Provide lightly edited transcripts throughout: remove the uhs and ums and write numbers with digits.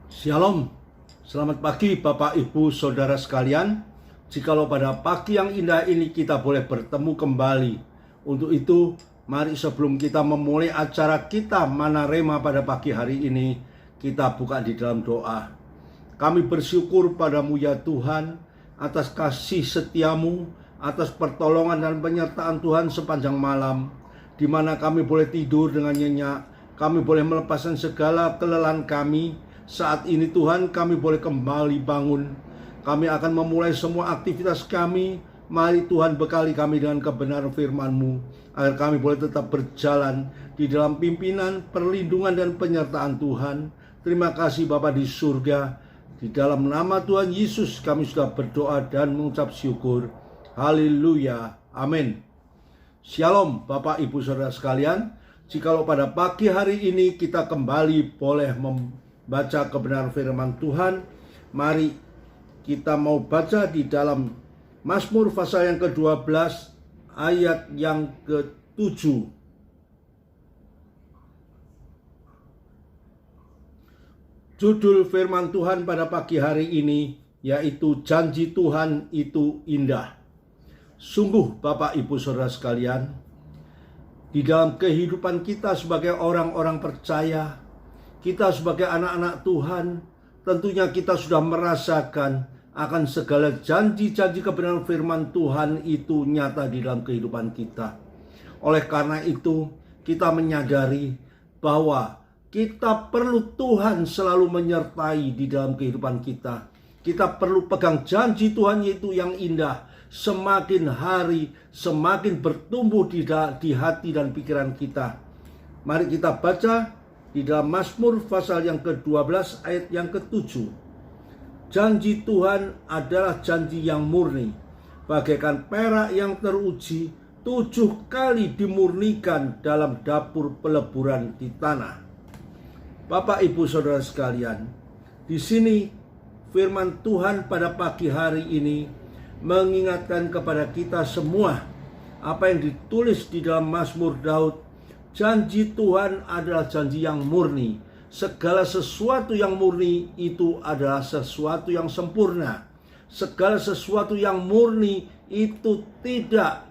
Shalom, selamat pagi Bapak Ibu Saudara sekalian. Jikalau pada pagi yang indah ini kita boleh bertemu kembali. Untuk itu, mari sebelum kita memulai acara kita Manarema pada pagi hari ini, kita buka di dalam doa. Kami bersyukur padamu ya Tuhan, atas kasih setiamu, atas pertolongan dan penyertaan Tuhan sepanjang malam, di mana kami boleh tidur dengan nyenyak, kami boleh melepaskan segala kelelahan kami. Saat ini Tuhan, kami boleh kembali bangun. Kami akan memulai semua aktivitas kami. Mari Tuhan bekali kami dengan kebenaran firman-Mu, agar kami boleh tetap berjalan di dalam pimpinan, perlindungan dan penyertaan Tuhan. Terima kasih Bapa di surga. Di dalam nama Tuhan Yesus kami sudah berdoa dan mengucap syukur. Haleluya. Amin. Shalom Bapak Ibu Saudara sekalian. Jikalau pada pagi hari ini kita kembali boleh baca kebenaran firman Tuhan, mari kita mau baca di dalam Mazmur pasal yang ke-12 ayat yang ke-7. Judul firman Tuhan pada pagi hari ini yaitu janji Tuhan itu indah. Sungguh Bapak Ibu Saudara sekalian, di dalam kehidupan kita sebagai orang-orang percaya, kita sebagai anak-anak Tuhan, tentunya kita sudah merasakan akan segala janji-janji kebenaran firman Tuhan itu nyata di dalam kehidupan kita. Oleh karena itu, kita menyadari bahwa kita perlu Tuhan selalu menyertai di dalam kehidupan kita. Kita perlu pegang janji Tuhan yaitu yang indah. Semakin hari, semakin bertumbuh di hati dan pikiran kita. Mari kita baca di dalam Mazmur pasal yang ke-12 ayat yang ke-7. Janji Tuhan adalah janji yang murni, bagaikan perak yang teruji, 7 kali dimurnikan dalam dapur peleburan di tanah. Bapak Ibu Saudara sekalian, di sini firman Tuhan pada pagi hari ini mengingatkan kepada kita semua apa yang ditulis di dalam Mazmur Daud. Janji Tuhan adalah janji yang murni. Segala sesuatu yang murni itu adalah sesuatu yang sempurna. Segala sesuatu yang murni itu tidak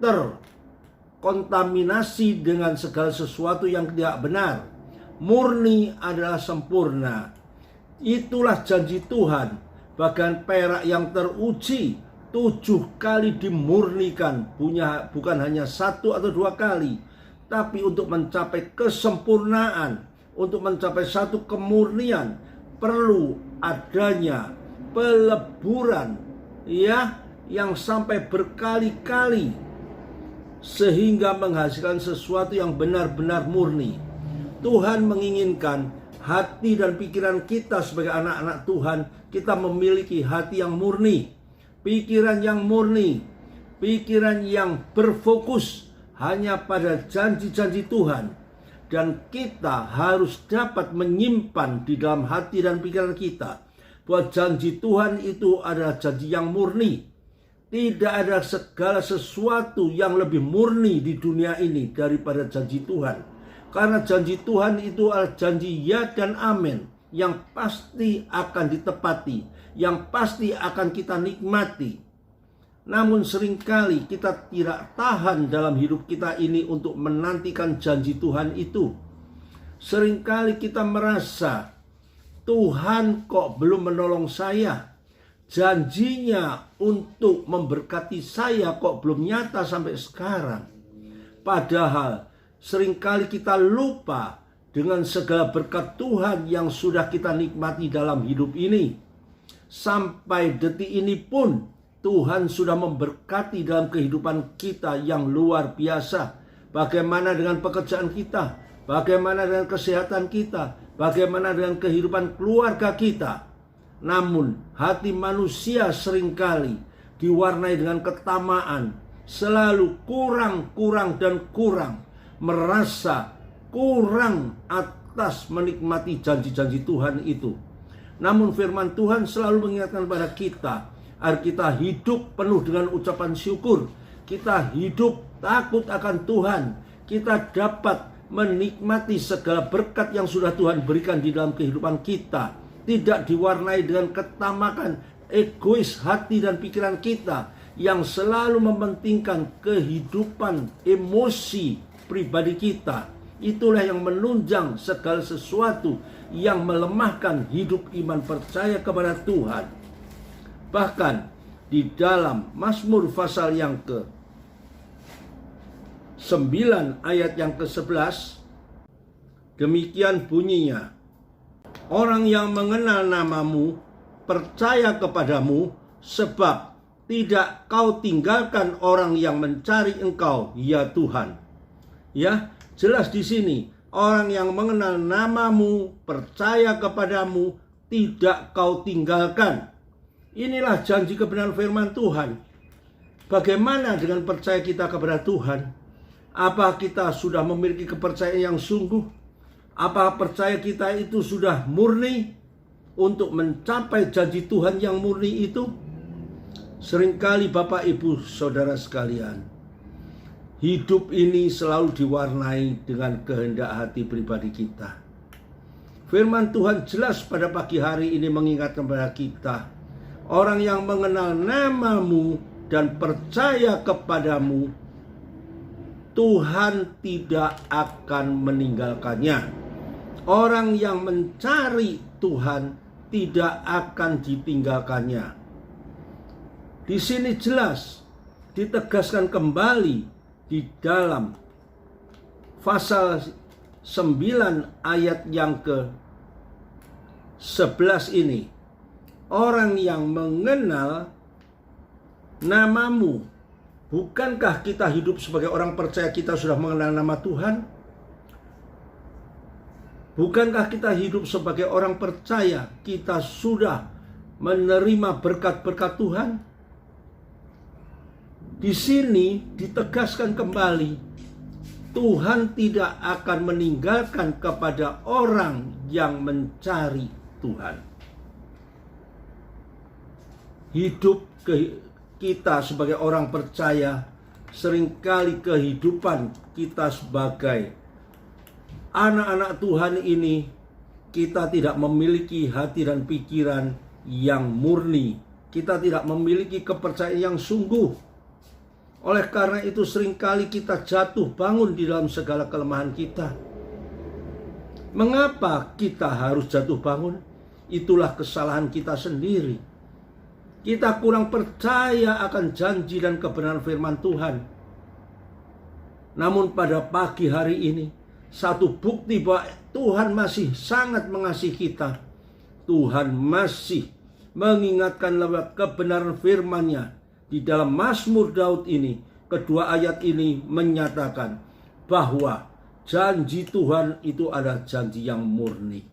terkontaminasi dengan segala sesuatu yang tidak benar. Murni adalah sempurna. Itulah janji Tuhan. Bagian perak yang teruji 7 kali dimurnikan, bukan hanya 1 atau 2 kali, tapi untuk mencapai kesempurnaan, untuk mencapai satu kemurnian, perlu adanya peleburan yang sampai berkali-kali sehingga menghasilkan sesuatu yang benar-benar murni. Tuhan menginginkan hati dan pikiran kita sebagai anak-anak Tuhan, kita memiliki hati yang murni, pikiran yang murni, pikiran yang berfokus hanya pada janji-janji Tuhan. Dan kita harus dapat menyimpan di dalam hati dan pikiran kita bahwa janji Tuhan itu adalah janji yang murni. Tidak ada segala sesuatu yang lebih murni di dunia ini daripada janji Tuhan. Karena janji Tuhan itu adalah janji ya dan amin, yang pasti akan ditepati, yang pasti akan kita nikmati. Namun seringkali kita tidak tahan dalam hidup kita ini untuk menantikan janji Tuhan itu. Seringkali kita merasa, Tuhan kok belum menolong saya. Janjinya untuk memberkati saya kok belum nyata sampai sekarang. Padahal seringkali kita lupa dengan segala berkat Tuhan yang sudah kita nikmati dalam hidup ini. Sampai detik ini pun Tuhan sudah memberkati dalam kehidupan kita yang luar biasa. Bagaimana dengan pekerjaan kita? Bagaimana dengan kesehatan kita? Bagaimana dengan kehidupan keluarga kita? Namun hati manusia seringkali diwarnai dengan ketamaan. Selalu kurang dan kurang. Merasa kurang atas menikmati janji-janji Tuhan itu. Namun firman Tuhan selalu mengingatkan kepada kita agar kita hidup penuh dengan ucapan syukur. Kita hidup takut akan Tuhan. Kita dapat menikmati segala berkat yang sudah Tuhan berikan di dalam kehidupan kita, tidak diwarnai dengan ketamakan, egois hati dan pikiran kita yang selalu mementingkan kehidupan emosi pribadi kita. Itulah yang menunjang segala sesuatu yang melemahkan hidup iman percaya kepada Tuhan. Bahkan di dalam Mazmur pasal yang ke-9 ayat yang ke-11, demikian bunyinya, orang yang mengenal namamu percaya kepadamu, sebab tidak kau tinggalkan orang yang mencari engkau, ya Tuhan. Ya, jelas di sini, orang yang mengenal namamu percaya kepadamu, tidak kau tinggalkan. Inilah janji kebenaran firman Tuhan. Bagaimana dengan percaya kita kepada Tuhan? Apa kita sudah memiliki kepercayaan yang sungguh? Apa percaya kita itu sudah murni untuk mencapai janji Tuhan yang murni itu? Seringkali Bapak Ibu Saudara sekalian, hidup ini selalu diwarnai dengan kehendak hati pribadi kita. Firman Tuhan jelas pada pagi hari ini mengingatkan kepada kita, orang yang mengenal namamu dan percaya kepadamu, Tuhan tidak akan meninggalkannya. Orang yang mencari Tuhan tidak akan ditinggalkannya. Di sini jelas ditegaskan kembali di dalam pasal 9 ayat yang ke-11 ini. Orang yang mengenal namamu. Bukankah kita hidup sebagai orang percaya kita sudah mengenal nama Tuhan? Bukankah kita hidup sebagai orang percaya kita sudah menerima berkat-berkat Tuhan? Di sini ditegaskan kembali, Tuhan tidak akan meninggalkan kepada orang yang mencari Tuhan. Hidup kita sebagai orang percaya, seringkali kehidupan kita sebagai anak-anak Tuhan ini, kita tidak memiliki hati dan pikiran yang murni. Kita tidak memiliki kepercayaan yang sungguh. Oleh karena itu seringkali kita jatuh bangun di dalam segala kelemahan kita. Mengapa kita harus jatuh bangun? Itulah kesalahan kita sendiri. Kita kurang percaya akan janji dan kebenaran firman Tuhan. Namun pada pagi hari ini, satu bukti bahwa Tuhan masih sangat mengasihi kita. Tuhan masih mengingatkan lewat kebenaran firman-Nya. Di dalam Mazmur Daud ini, kedua ayat ini menyatakan bahwa janji Tuhan itu adalah janji yang murni.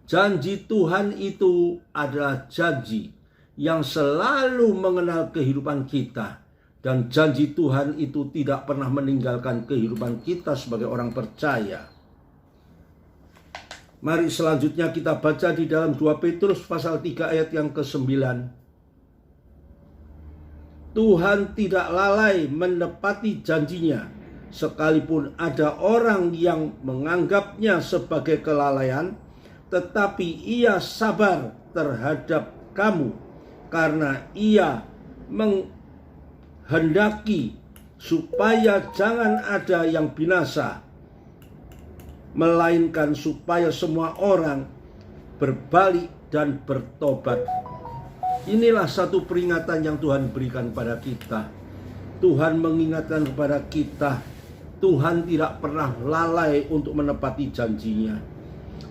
Janji Tuhan itu adalah janji yang selalu mengenal kehidupan kita. Dan janji Tuhan itu tidak pernah meninggalkan kehidupan kita sebagai orang percaya. Mari selanjutnya kita baca di dalam 2 Petrus pasal 3 ayat yang ke-9. Tuhan tidak lalai menepati janjinya, sekalipun ada orang yang menganggapnya sebagai kelalaian, tetapi ia sabar terhadap kamu, karena ia menghendaki supaya jangan ada yang binasa, melainkan supaya semua orang berbalik dan bertobat. Inilah satu peringatan yang Tuhan berikan pada kita. Tuhan mengingatkan kepada kita, Tuhan tidak pernah lalai untuk menepati janjinya.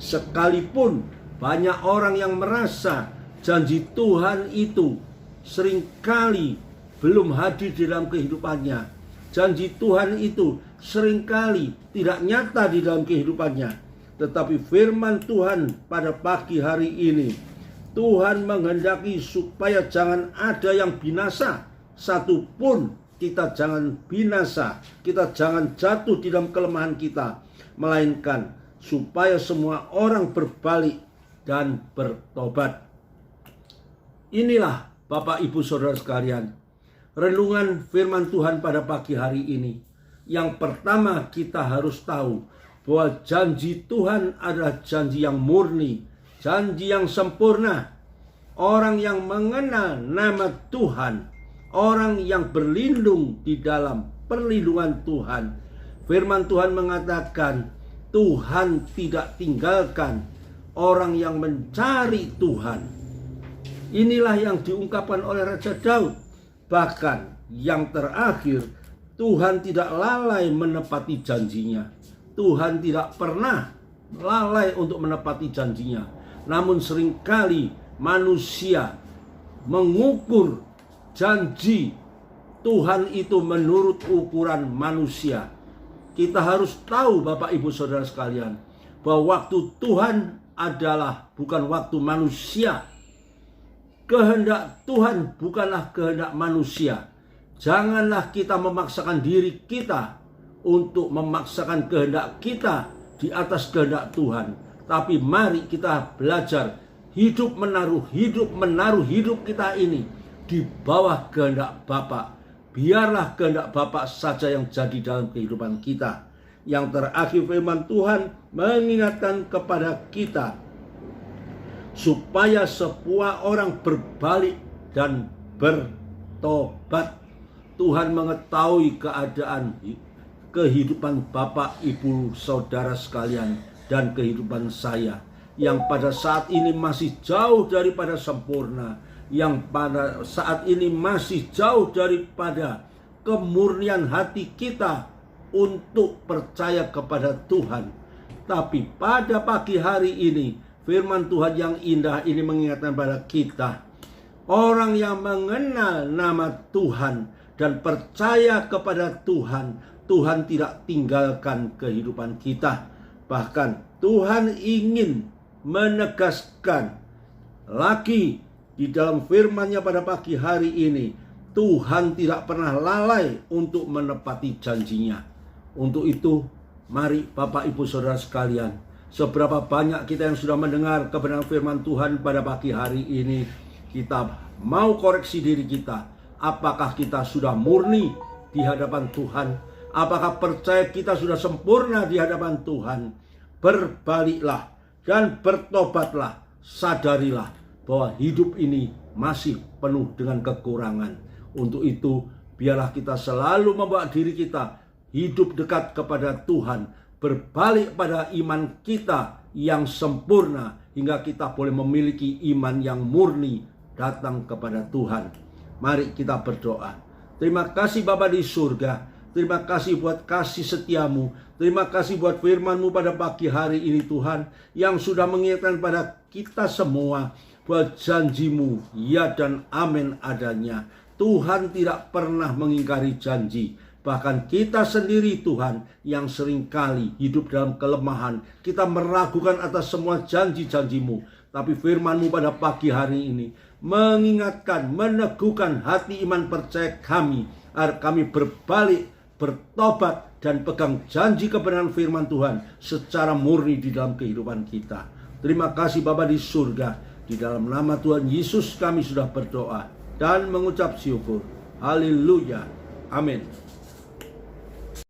Sekalipun banyak orang yang merasa janji Tuhan itu seringkali belum hadir di dalam kehidupannya. Janji Tuhan itu seringkali tidak nyata di dalam kehidupannya. Tetapi firman Tuhan pada pagi hari ini, Tuhan menghendaki supaya jangan ada yang binasa, satupun kita jangan binasa, kita jangan jatuh di dalam kelemahan kita, melainkan supaya semua orang berbalik dan bertobat. Inilah Bapak Ibu Saudara sekalian, renungan firman Tuhan pada pagi hari ini. Yang pertama kita harus tahu bahwa janji Tuhan adalah janji yang murni, janji yang sempurna. Orang yang mengenal nama Tuhan, orang yang berlindung di dalam perlindungan Tuhan. Firman Tuhan mengatakan, Tuhan tidak tinggalkan orang yang mencari Tuhan. Inilah yang diungkapkan oleh Raja Daud. Bahkan yang terakhir, Tuhan tidak lalai menepati janjinya. Tuhan tidak pernah lalai untuk menepati janjinya. Namun seringkali manusia mengukur janji Tuhan itu menurut ukuran manusia. Kita harus tahu Bapak Ibu Saudara sekalian, bahwa waktu Tuhan adalah bukan waktu manusia. Kehendak Tuhan bukanlah kehendak manusia. Janganlah kita memaksakan diri kita untuk memaksakan kehendak kita di atas kehendak Tuhan. Tapi mari kita belajar hidup menaruh hidup kita ini di bawah kehendak Bapa. Biarlah kehendak Bapa saja yang jadi dalam kehidupan kita. Yang terakhir, firman Tuhan mengingatkan kepada kita supaya semua orang berbalik dan bertobat. Tuhan mengetahui keadaan kehidupan Bapak, Ibu, Saudara sekalian, dan kehidupan saya yang pada saat ini masih jauh daripada sempurna, yang pada saat ini masih jauh daripada kemurnian hati kita untuk percaya kepada Tuhan. Tapi pada pagi hari ini, firman Tuhan yang indah ini mengingatkan pada kita, orang yang mengenal nama Tuhan dan percaya kepada Tuhan, Tuhan tidak tinggalkan kehidupan kita. Bahkan Tuhan ingin menegaskan lagi di dalam firman-Nya pada pagi hari ini, Tuhan tidak pernah lalai untuk menepati janjinya. Untuk itu, mari Bapak Ibu Saudara sekalian, seberapa banyak kita yang sudah mendengar kebenaran firman Tuhan pada pagi hari ini, kita mau koreksi diri kita. Apakah kita sudah murni di hadapan Tuhan? Apakah percaya kita sudah sempurna di hadapan Tuhan? Berbaliklah dan bertobatlah. Sadarilah bahwa hidup ini masih penuh dengan kekurangan. Untuk itu, biarlah kita selalu membawa diri kita hidup dekat kepada Tuhan, berbalik pada iman kita yang sempurna, hingga kita boleh memiliki iman yang murni datang kepada Tuhan. Mari kita berdoa. Terima kasih Bapa di surga. Terima kasih buat kasih setiamu. Terima kasih buat firman-Mu pada pagi hari ini Tuhan, yang sudah mengingatkan pada kita semua bahwa janji-Mu ya dan amin adanya. Tuhan tidak pernah mengingkari janji. Bahkan kita sendiri Tuhan yang seringkali hidup dalam kelemahan, kita meragukan atas semua janji-janji-Mu. Tapi firman-Mu pada pagi hari ini mengingatkan, meneguhkan hati iman percaya kami, agar kami berbalik, bertobat, dan pegang janji kebenaran firman Tuhan secara murni di dalam kehidupan kita. Terima kasih Bapa di surga. Di dalam nama Tuhan Yesus kami sudah berdoa dan mengucap syukur. Haleluya. Amin.